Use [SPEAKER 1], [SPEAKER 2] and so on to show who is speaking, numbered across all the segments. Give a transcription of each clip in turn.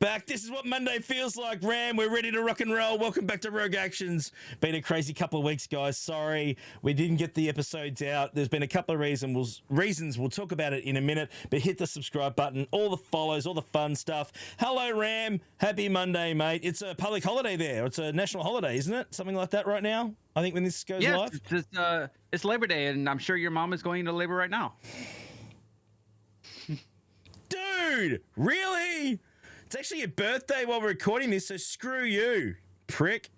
[SPEAKER 1] Back. This is what Monday feels like, Ram. We're ready to rock and roll. Welcome back to Rogue Actions. Been a crazy couple of weeks, guys. Sorry we didn't get the episodes out. There's been a couple of reasons. We'll talk about it in a minute, but hit the subscribe button, all the follows, all the fun stuff. Hello, Ram. Happy Monday, mate. It's a public holiday there. It's a national holiday, isn't it? Something like that right now, I think, when this goes live.
[SPEAKER 2] It's Labor Day, and I'm sure your mom is going to labor right now.
[SPEAKER 1] Dude, really? It's actually your birthday while we're recording this, so screw you, prick.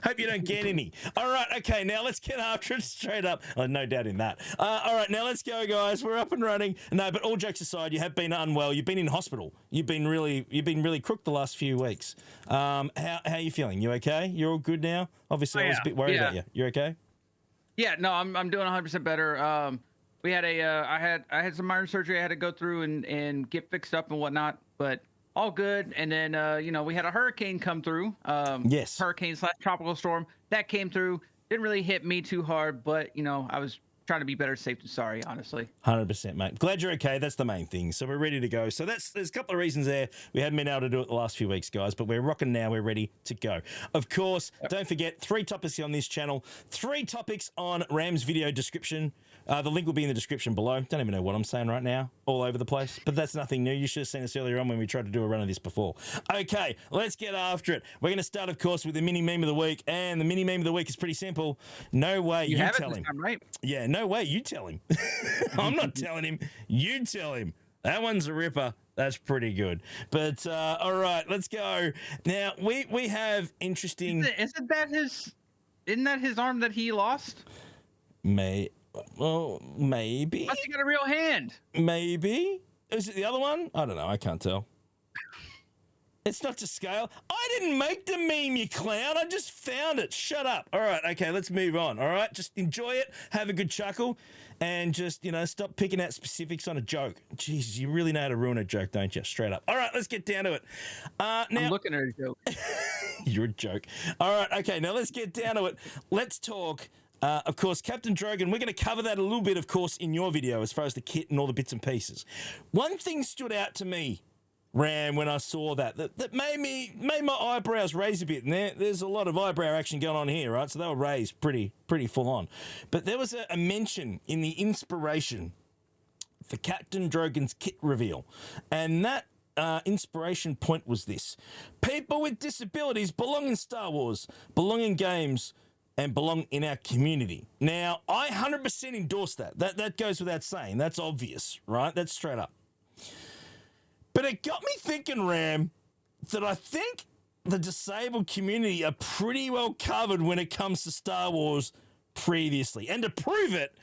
[SPEAKER 1] Hope you don't get any. All right, okay, now let's get after it straight up. Oh, no doubt in that. All right, now let's go, guys. We're up and running. No, but all jokes aside, you have been unwell. You've been in hospital. You've been really crook the last few weeks. How are you feeling? You okay? You're all good now? Obviously, I was a bit worried about you. You're okay?
[SPEAKER 2] Yeah, no, I'm doing 100% better. We had I had some minor surgery I had to go through and get fixed up and whatnot, but all good. And then we had a hurricane come through.
[SPEAKER 1] Yes.
[SPEAKER 2] Hurricane/tropical storm that came through. Didn't really hit me too hard, but I was trying to be better safe than sorry, honestly.
[SPEAKER 1] 100%, mate. Glad you're okay. That's the main thing. So we're ready to go. So there's a couple of reasons there. We haven't been able to do it the last few weeks, guys, but we're rocking now. We're ready to go. Of course, Don't forget, 3 topics on this channel, 3 topics on Ram's video description. The link will be in the description below. Don't even know what I'm saying right now. All over the place. But that's nothing new. You should have seen us earlier on when we tried to do a run of this before. Okay, let's get after it. We're going to start, of course, with the mini meme of the week. And the mini meme of the week is pretty simple. No way you tell him.
[SPEAKER 2] Time, right?
[SPEAKER 1] Yeah, no way you tell him. I'm not telling him. You tell him. That one's a ripper. That's pretty good. But all right, let's go. Now we have interesting.
[SPEAKER 2] Isn't that his arm that he lost?
[SPEAKER 1] Well, maybe.
[SPEAKER 2] Must have got a real hand.
[SPEAKER 1] Maybe. Is it the other one? I don't know. I can't tell. It's not to scale. I didn't make the meme, you clown. I just found it. Shut up. All right. Okay, let's move on. All right. Just enjoy it. Have a good chuckle. And just, stop picking out specifics on a joke. Jeez, you really know how to ruin a joke, don't you? Straight up. All right, let's get down to it. Now,
[SPEAKER 2] I'm looking at a joke.
[SPEAKER 1] You're a joke. All right. Okay, now let's get down to it. Let's talk. Of course, Captain Drogon, we're going to cover that a little bit, of course, in your video as far as the kit and all the bits and pieces. One thing stood out to me, Ram, when I saw that made my eyebrows raise a bit. And there's a lot of eyebrow action going on here, right? So they were raised pretty full on. But there was a mention in the inspiration for Captain Drogon's kit reveal. And that inspiration point was this. People with disabilities belong in Star Wars, belong in games, and belong in our community. Now, I 100% endorse that. That goes without saying. That's obvious, right? That's straight up. But it got me thinking, Ram, that I think the disabled community are pretty well covered when it comes to Star Wars previously. And to prove it,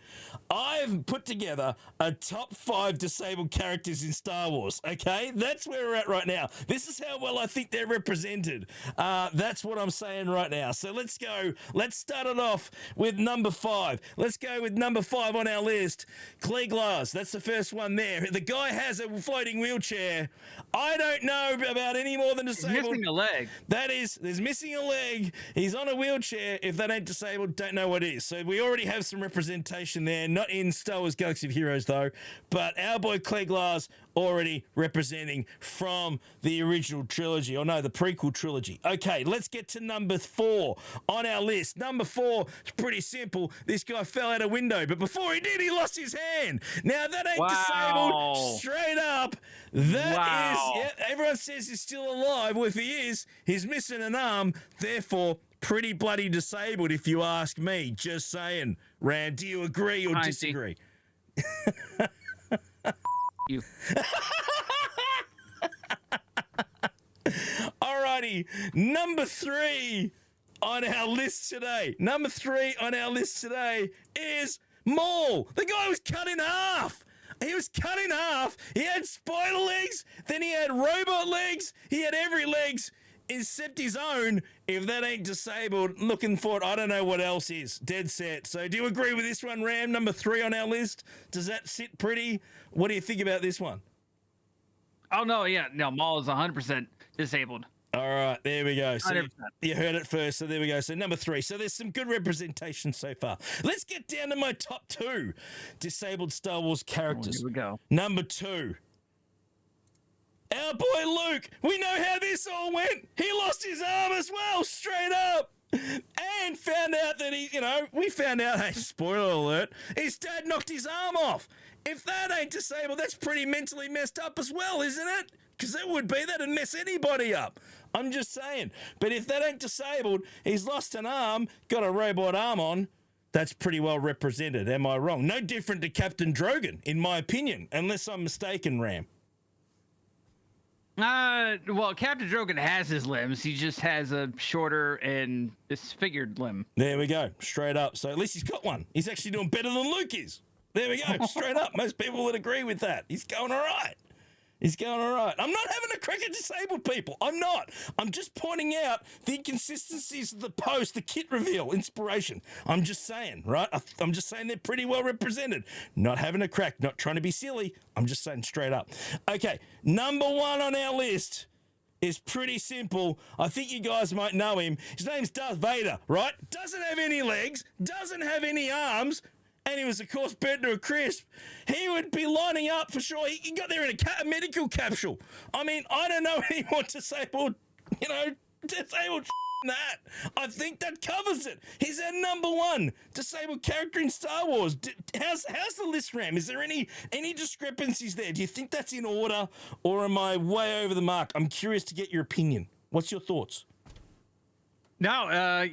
[SPEAKER 1] I've put together a top 5 disabled characters in Star Wars, okay? That's where we're at right now. This is how well I think they're represented. That's what I'm saying right now. So let's go. Let's start it off with number 5. Let's go with number 5 on our list. Glass. That's the first one there. The guy has a floating wheelchair. I don't know about any more than disabled.
[SPEAKER 2] He's missing a leg.
[SPEAKER 1] There's missing a leg. He's on a wheelchair. If that ain't disabled, don't know what is. So we already have some representation there. Not in Star Wars Galaxy of Heroes, though. But our boy Glass already representing from the original trilogy. Or no, the prequel trilogy. Okay, let's get to number 4 on our list. Number 4 is pretty simple. This guy fell out a window. But before he did, he lost his hand. Now, that ain't disabled. Straight up. That is... Yeah, everyone says he's still alive. Well, if he is, he's missing an arm. Therefore... pretty bloody disabled, if you ask me. Just saying. Rand, do you agree or disagree?
[SPEAKER 2] You.
[SPEAKER 1] Alrighty. Number 3 on our list today. Number 3 on our list today is Maul. The guy was cut in half. He was cut in half. He had spider legs. Then he had robot legs. He had every legs except his own. If that ain't disabled, looking for it, I don't know what else is. Dead set. So do you agree with this one, Ram? Number 3 on our list. Does that sit pretty? What do you think about this one?
[SPEAKER 2] Oh, no, yeah. No, Maul is 100% disabled.
[SPEAKER 1] All right, there we go. So
[SPEAKER 2] 100%.
[SPEAKER 1] you heard it first. So there we go. So number 3. So there's some good representation so far. Let's get down to my top 2 disabled Star Wars characters.
[SPEAKER 2] Here we go.
[SPEAKER 1] Number 2. Our boy Luke, we know how this all went. He lost his arm as well, straight up. And found out that we found out, hey, spoiler alert, his dad knocked his arm off. If that ain't disabled, that's pretty mentally messed up as well, isn't it? Because it would be, that'd mess anybody up. I'm just saying. But if that ain't disabled, he's lost an arm, got a robot arm on, that's pretty well represented. Am I wrong? No different to Captain Drogon, in my opinion, unless I'm mistaken, Ram.
[SPEAKER 2] Well, Captain Drogon has his limbs. He just has a shorter and disfigured limb.
[SPEAKER 1] There we go. Straight up. So at least he's got one. He's actually doing better than Luke is. There we go. Straight up. Most people would agree with that. He's going all right. He's going all right. I'm not having a crack at disabled people. I'm not. I'm just pointing out the inconsistencies of the post, the kit reveal, inspiration. I'm just saying, right? I'm just saying they're pretty well represented. Not having a crack, not trying to be silly. I'm just saying straight up. Okay, number one on our list is pretty simple. I think you guys might know him. His name's Darth Vader, right? Doesn't have any legs, doesn't have any arms, and he was, of course, burnt to a crisp. He would be lining up for sure. He got there in a medical capsule. I mean, I don't know any more disabled disabled than that. I think that covers it. He's our number one disabled character in Star Wars. How's the list, Ram? Is there any discrepancies there? Do you think that's in order, or am I way over the mark? I'm curious to get your opinion. What's your thoughts?
[SPEAKER 2] No,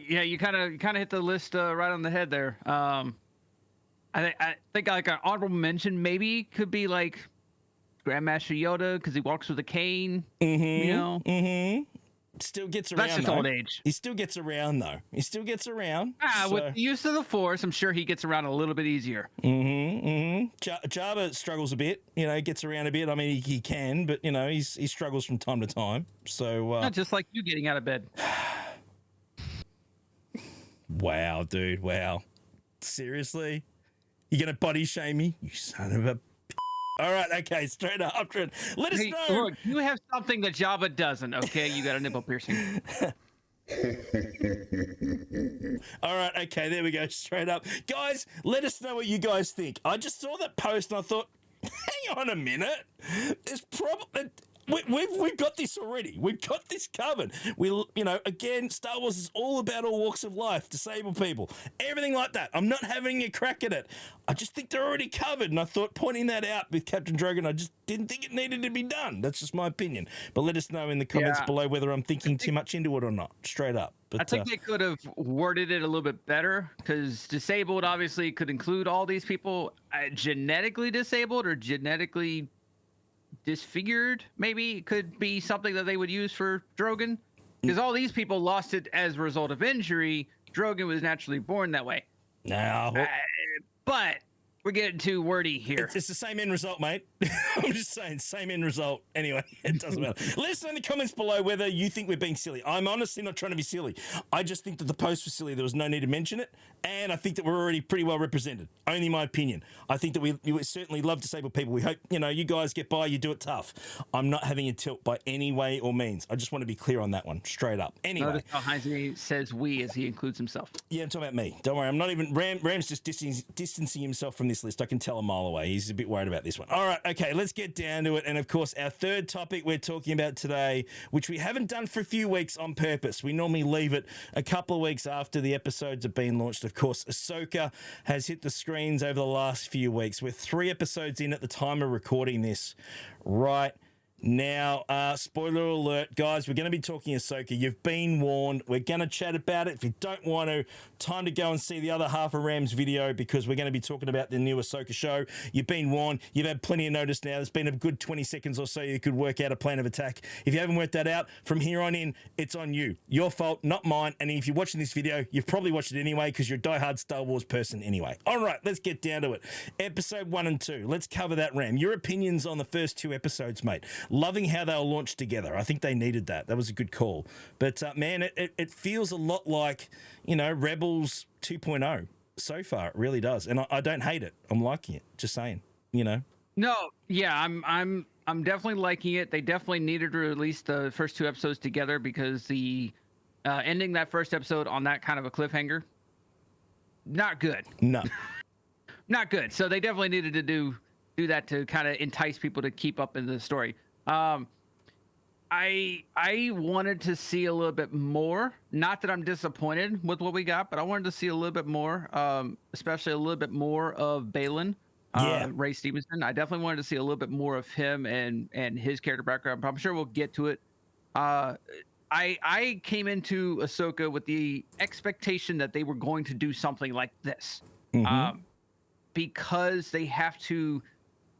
[SPEAKER 2] yeah, you kind of hit the list right on the head there. I think like an honorable mention maybe could be like Grandmaster Yoda because he walks with a cane. You know. Mm-hmm.
[SPEAKER 1] Still gets around.
[SPEAKER 2] That's just old age.
[SPEAKER 1] He still gets around though. He still gets around.
[SPEAKER 2] With the use of the Force, I'm sure he gets around a little bit easier.
[SPEAKER 1] Jabba struggles a bit. Gets around a bit. I mean, he can, but he struggles from time to time. So
[SPEAKER 2] not just like you getting out of bed.
[SPEAKER 1] Wow, dude. Wow. Seriously? You gonna body shame me? You son of a. All right, okay, straight up. Let us know.
[SPEAKER 2] Look, you have something that Jabba doesn't. Okay, you got a nipple piercing.
[SPEAKER 1] All right, okay, there we go. Straight up, guys. Let us know what you guys think. I just saw that post and I thought, hang on a minute. There's probably. We've got this already. We've got this covered. Again, Star Wars is all about all walks of life, disabled people, everything like that. I'm not having a crack at it. I just think they're already covered. And I thought pointing that out with Captain Drogon, I just didn't think it needed to be done. That's just my opinion. But let us know in the comments below whether I'm thinking too much into it or not. Straight up. But,
[SPEAKER 2] I think they could have worded it a little bit better because disabled obviously could include all these people genetically disabled or genetically disfigured. Maybe it could be something that they would use for Drogon because all these people lost it as a result of injury. Drogon was naturally born that way.
[SPEAKER 1] No,
[SPEAKER 2] but we're getting too wordy here.
[SPEAKER 1] It's the same end result, mate. I'm just saying, same end result. Anyway, it doesn't matter. Let us know in the comments below whether you think we're being silly. I'm honestly not trying to be silly. I just think that the post was silly. There was no need to mention it. And I think that we're already pretty well represented. Only my opinion. I think that we certainly love disabled people. We hope, you guys get by, you do it tough. I'm not having a tilt by any way or means. I just want to be clear on that one, straight up. Anyway.
[SPEAKER 2] Notice how Heinze says we as he includes himself.
[SPEAKER 1] Yeah, I'm talking about me. Don't worry. I'm not even, Ram's just distancing himself from this list. I can tell a mile away. He's a bit worried about this one. All right, okay, let's get down to it. And of course, our third topic we're talking about today, which we haven't done for a few weeks on purpose. We normally leave it a couple of weeks after the episodes have been launched. Of course, Ahsoka has hit the screens over the last few weeks. We're 3 episodes in at the time of recording this right now. Spoiler alert, guys, we're going to be talking Ahsoka. You've been warned. We're going to chat about it. If you don't want to, time to go and see the other half of Ram's video because we're going to be talking about the new Ahsoka show. You've been warned. You've had plenty of notice now. There's been a good 20 seconds or so you could work out a plan of attack. If you haven't worked that out, from here on in, it's on you. Your fault, not mine. And if you're watching this video, you've probably watched it anyway because you're a diehard Star Wars person anyway. All right, let's get down to it. Episode 1 and 2. Let's cover that, Ram. Your opinions on the first 2 episodes, mate. Loving how they were launched together. I think they needed that. That was a good call. But, man, it feels a lot like, Rebels 2.0 so far. It really does. And I don't hate it. I'm liking it. Just saying, No,
[SPEAKER 2] yeah, I'm definitely liking it. They definitely needed to release the first 2 episodes together because the ending that first episode on that kind of a cliffhanger, not good.
[SPEAKER 1] No.
[SPEAKER 2] Not good. So they definitely needed to do that to kind of entice people to keep up in the story. I wanted to see a little bit more. Not that I'm disappointed with what we got, but I wanted to see a little bit more, especially a little bit more of Balin,
[SPEAKER 1] Yeah.
[SPEAKER 2] Ray Stevenson. I definitely wanted to see a little bit more of him and his character background. But I'm sure we'll get to it. Uh, I came into Ahsoka with the expectation that they were going to do something like this,
[SPEAKER 1] Mm-hmm.
[SPEAKER 2] um, because they have to.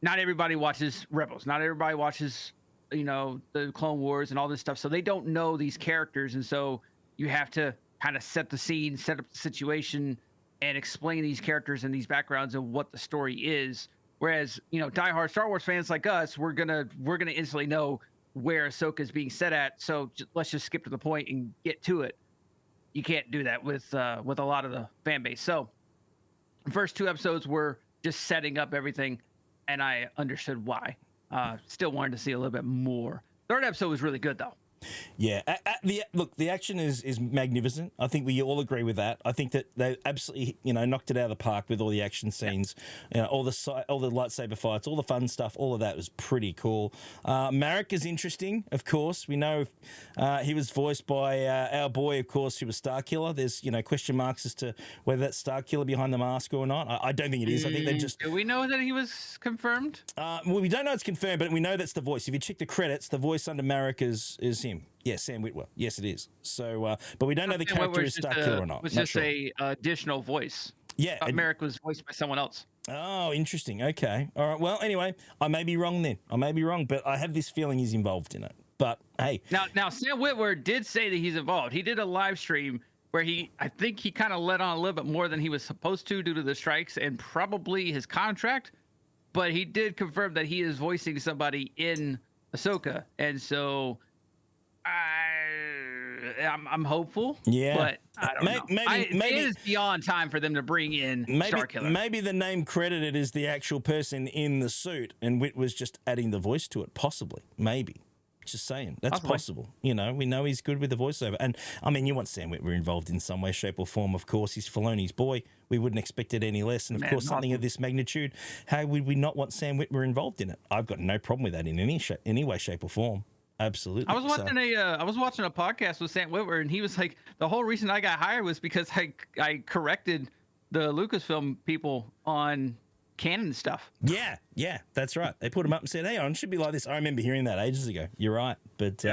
[SPEAKER 2] Not everybody watches Rebels. Not everybody watches, the Clone Wars and all this stuff. So they don't know these characters, and so you have to kind of set the scene, set up the situation, and explain these characters and these backgrounds and what the story is. Whereas, diehard Star Wars fans like us, we're gonna instantly know where Ahsoka is being set at. So let's just skip to the point and get to it. You can't do that with a lot of the fan base. So the first two episodes were just setting up everything, and I understood why. Still wanted to see a little bit more. Third episode was really good though.
[SPEAKER 1] Yeah, look, the action is magnificent. I think we all agree with that. I think that they absolutely, knocked it out of the park with all the action scenes, all the lightsaber fights, all the fun stuff. All of that was pretty cool. Marek is interesting, of course. We know he was voiced by our boy, of course, who was Starkiller. There's question marks as to whether that's Starkiller behind the mask or not. I don't think it is. I think they just.
[SPEAKER 2] Do we know that he was confirmed?
[SPEAKER 1] Well, we don't know it's confirmed, but we know that's the voice. If you check the credits, the voice under Marek is him. Yes, Sam Witwer. Yes, it is. So, but we don't know the character is Starkiller or not.
[SPEAKER 2] It was
[SPEAKER 1] Not
[SPEAKER 2] just
[SPEAKER 1] sure.
[SPEAKER 2] a additional voice.
[SPEAKER 1] Yeah,
[SPEAKER 2] Merrick was voiced by someone else.
[SPEAKER 1] Oh, interesting. Okay. All right. Well, anyway, I may be wrong then. I may be wrong, but I have this feeling he's involved in it. But hey,
[SPEAKER 2] Now Sam Witwer did say that he's involved. He did a live stream where I think he kind of let on a little bit more than he was supposed to due to the strikes and probably his contract. But he did confirm that he is voicing somebody in Ahsoka, and so I'm hopeful.
[SPEAKER 1] Yeah.
[SPEAKER 2] But I don't know.
[SPEAKER 1] Maybe
[SPEAKER 2] it is beyond time for them to bring in Starkiller.
[SPEAKER 1] Maybe the name credited is the actual person in the suit, and Wit was just adding the voice to it. Possibly. Maybe. Just saying. That's possible. We know he's good with the voiceover. And, I mean, you want Sam Witwer involved in some way, shape, or form, of course. He's Filoni's boy. We wouldn't expect it any less. And, of course, something of this magnitude, how would we not want Sam Witwer involved in it? I've got no problem with that in any way, shape, or form. Absolutely.
[SPEAKER 2] I was watching a podcast with Sam Witwer, and he was like, the whole reason I got hired was because I corrected the Lucasfilm people on canon stuff.
[SPEAKER 1] Yeah, that's right. They put him up and said, hey, it should be like this. I remember hearing that ages ago. You're right. But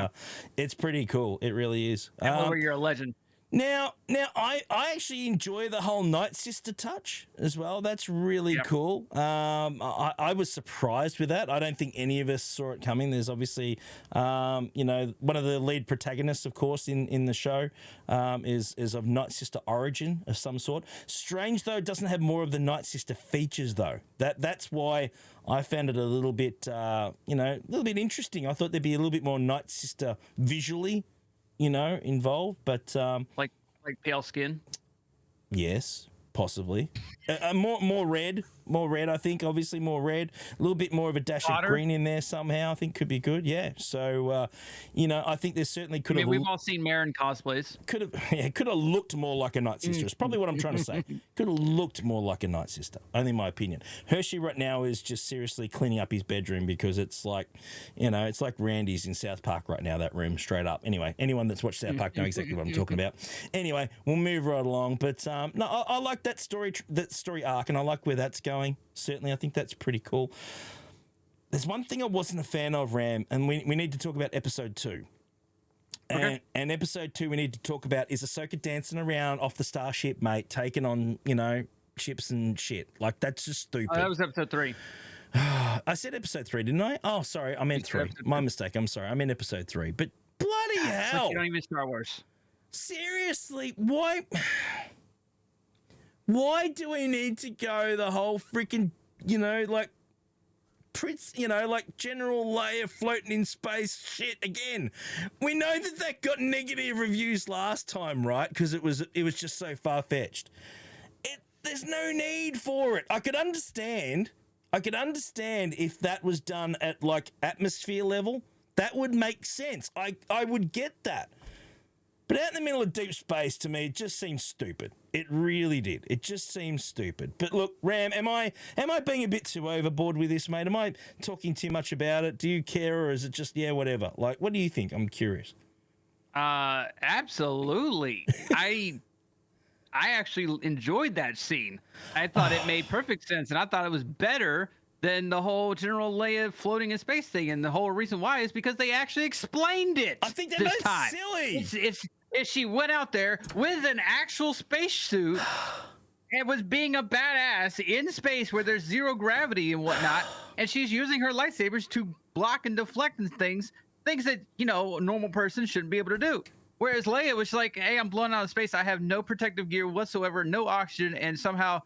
[SPEAKER 1] it's pretty cool. It really is.
[SPEAKER 2] You're a legend.
[SPEAKER 1] Now, I actually enjoy the whole Night Sister touch as well. That's really cool. I was surprised with that. I don't think any of us saw it coming. There's obviously, one of the lead protagonists, of course, in the show is of Night Sister origin of some sort. Strange, though, it doesn't have more of the Night Sister features, though. That's why I found it a little bit, a little bit interesting. I thought there'd be a little bit more Night Sister visually, involved, but
[SPEAKER 2] like pale skin.
[SPEAKER 1] Yes, possibly. More red. I think. Obviously, more red. A little bit more of a dash of green in there somehow. I think could be good. Yeah. So, I think there certainly could have.
[SPEAKER 2] We've all seen Marin cosplays.
[SPEAKER 1] Could have looked more like a Night Sister. It's probably what I'm trying to say. Could have looked more like a Night Sister. Only my opinion. Hershey right now is just seriously cleaning up his bedroom because it's like, it's like Randy's in South Park right now. That room, straight up. Anyway, anyone that's watched South Park know exactly what I'm talking about. Anyway, we'll move right along. But no, I like that story arc, and I like where that's going. Certainly, I think that's pretty cool. There's one thing I wasn't a fan of, Ram, and we need to talk about episode 2.
[SPEAKER 2] Okay.
[SPEAKER 1] And episode 2 we need to talk about is Ahsoka dancing around off the starship, mate, taking on, ships and shit. Like, that's just stupid.
[SPEAKER 2] That was episode 3.
[SPEAKER 1] I said episode 3, didn't I? Oh, sorry, I meant 3. My mistake. I'm sorry. I meant episode 3. But bloody hell.
[SPEAKER 2] Like you don't even Star Wars.
[SPEAKER 1] Seriously, why? Why do we need to go the whole freaking, Prince, like General Leia floating in space shit again? We know that got negative reviews last time, right? Because it was just so far-fetched. There's no need for it. I could understand if that was done at like atmosphere level. That would make sense. I would get that. But out in the middle of deep space, to me, it just seems stupid. It really did. It just seems stupid. But look, Ram, am I being a bit too overboard with this, mate? Am I talking too much about it? Do you care, or is it just whatever? Like, what do you think? I'm curious.
[SPEAKER 2] Absolutely. I actually enjoyed that scene. I thought it made perfect sense, and I thought it was better than the whole General Leia floating in space thing. And the whole reason why is because they actually explained it.
[SPEAKER 1] I think
[SPEAKER 2] this
[SPEAKER 1] that's
[SPEAKER 2] time.
[SPEAKER 1] silly.
[SPEAKER 2] It's she went out there with an actual spacesuit and was being a badass in space where there's zero gravity and whatnot, and she's using her lightsabers to block and deflect and things that a normal person shouldn't be able to do. Whereas Leia was like, hey, I'm blown out of space. I have no protective gear whatsoever, no oxygen, and somehow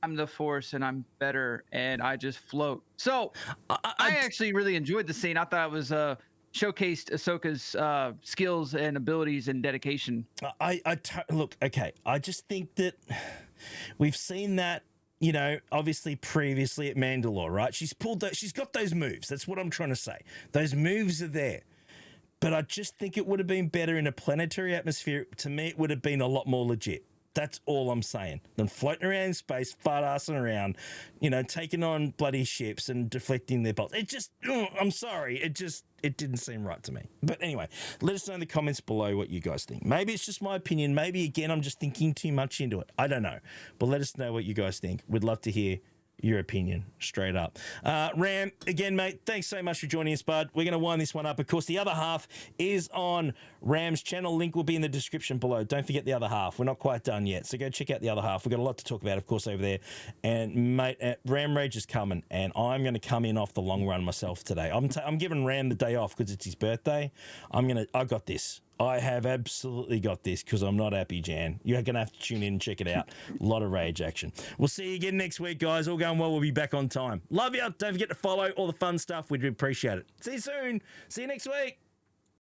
[SPEAKER 2] I'm the Force and I'm better and I just float. So I actually really enjoyed the scene. I thought it was showcased Ahsoka's skills and abilities and dedication.
[SPEAKER 1] Look, okay. I just think that we've seen that, obviously previously at Mandalore, right? She's got those moves. That's what I'm trying to say. Those moves are there. But I just think it would have been better in a planetary atmosphere. To me, it would have been a lot more legit. That's all I'm saying. Than floating around in space, fart-assing around, taking on bloody ships and deflecting their bolts. It just, I'm sorry. It didn't seem right to me. But anyway, let us know in the comments below what you guys think. Maybe it's just my opinion. Maybe, again, I'm just thinking too much into it. I don't know. But let us know what you guys think. We'd love to hear your opinion, straight up. Ram, again, mate, thanks so much for joining us, bud. We're going to wind this one up. Of course, the other half is on Ram's channel. Link will be in the description below. Don't forget the other half. We're not quite done yet, so go check out the other half. We've got a lot to talk about, of course, over there. And, mate, Ram Rage is coming, and I'm going to come in off the long run myself today. I'm giving Ram the day off because it's his birthday. I got this. I have absolutely got this because I'm not happy, Jan. You're going to have to tune in and check it out. A lot of rage action. We'll see you again next week, guys. All going well. We'll be back on time. Love you. Don't forget to follow all the fun stuff. We'd appreciate it. See you soon. See you next week.